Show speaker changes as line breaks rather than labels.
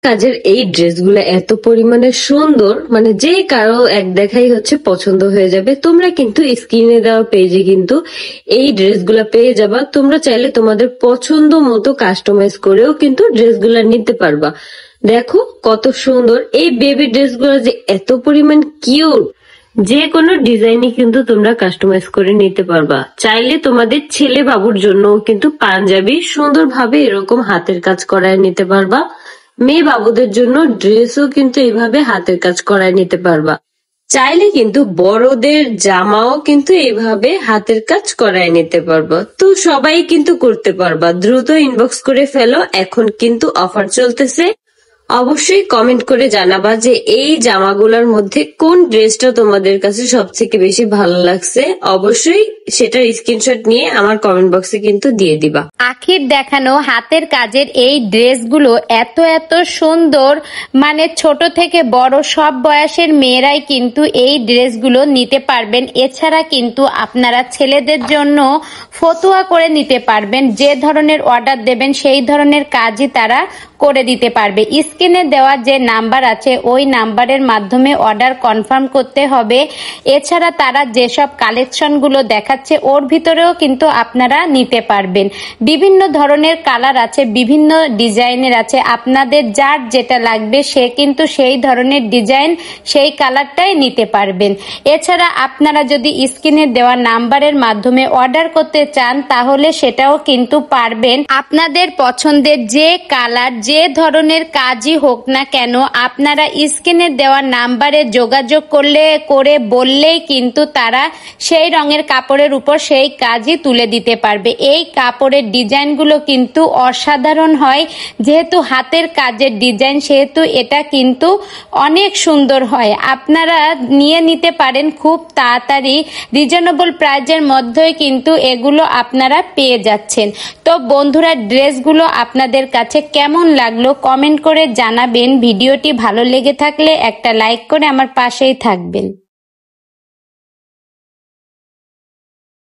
কাজের এই ড্রেসগুলো এত পরিমাণে সুন্দর, মানে যে কারো এক দেখাই হচ্ছে পছন্দ হয়ে যাবে। তোমরা কিন্তু স্ক্রিনে দেওয়া পেজে কিন্তু এই ড্রেসগুলো পেয়ে যাবা। তোমরা চাইলে তোমাদের পছন্দ মতো কাস্টমাইজ করেও কিন্তু ড্রেসগুলো নিতে পারবা। দেখো কত সুন্দর এই বেবি ড্রেসগুলো, যে এত পরিমাণ কিউট, যে কোনো ডিজাইনই কিন্তু তোমরা কাস্টমাইজ করে নিতে পারবা। চাইলে তোমাদের ছেলে বাবুর জন্য কিন্তু পাঞ্জাবি সুন্দরভাবে এরকম হাতের কাজ করায় নিতে পারবা। মেয়ে বাবুদের জন্য ড্রেসও কিন্তু এইভাবে হাতের কাজ করায় নিতে পারবা। চাইলে কিন্তু বড়দের জামাও কিন্তু এইভাবে হাতের কাজ করায় নিতে পারবা। তো সবাই কিন্তু করতে পারবা। দ্রুত ইনবক্স করে ফেলো, এখন কিন্তু অফার চলতেছে। অবশ্যই কমেন্ট করে জানাবা যে এই জামাগুলোর মধ্যে কোন ড্রেসটা তোমাদের কাছে সবথেকে বেশি ভালো লাগছে। অবশ্যই সেটার স্ক্রিনশট নিয়ে আমার কমেন্ট বক্সে কিন্তু দিয়ে দিবা।
আখির দেখানো হাতের কাজের এই ড্রেসগুলো এত এত সুন্দর, মানে ছোট থেকে বড় সব বয়সের মেয়েরাই কিন্তু এই ড্রেসগুলো নিতে পারবেন। এছাড়া কিন্তু আপনারা ছেলেদের জন্য ফতুয়া করে নিতে পারবেন। যে ধরনের অর্ডার দেবেন সেই ধরনের কাজই তারা করে দিতে পারবে। স্ক্রিনে দেওয়া যে নাম্বার আছে ওই নাম্বারের মাধ্যমে অর্ডার কনফার্ম করতে হবে। এছাড়া তারা যেসব কালেকশনগুলো দেখাচ্ছে ওর ভিতরেও কিন্তু আপনারা নিতে পারবেন। বিভিন্ন ধরনের কালার আছে, বিভিন্ন ডিজাইনের আছে। আপনাদের যার যেটা লাগবে সে কিন্তু সেই ধরনের ডিজাইন সেই কালারটাই নিতে পারবেন। এছাড়া আপনারা যদি স্ক্রিনে দেওয়া নাম্বারের মাধ্যমে অর্ডার করতে চান তাহলে সেটাও কিন্তু পারবেন। আপনাদের পছন্দের যে কালার যে ধরনের কাজই হোক না কেন আপনারা স্ক্রিনে দেওয়া নাম্বারে যোগাযোগ করে বললেই কিন্তু তারা সেই রঙের কাপড়ের উপর সেই কাজই তুলে দিতে পারবে। এই কাপড়ের ডিজাইনগুলো কিন্তু অসাধারণ হয়। যেহেতু হাতের কাজের ডিজাইন সেহেতু এটা কিন্তু অনেক সুন্দর হয়। আপনারা নিয়ে নিতে পারেন খুব তাড়াতাড়ি। রিজনেবল প্রাইজের মধ্যেই কিন্তু এগুলো আপনারা পেয়ে যাচ্ছেন। তো বন্ধুরা, ড্রেসগুলো আপনাদের কাছে কেমন লাগলো কমেন্ট করে জানাবেন। ভিডিওটি ভালো লেগে থাকলে একটা লাইক করে আমার পাশেই থাকবেন।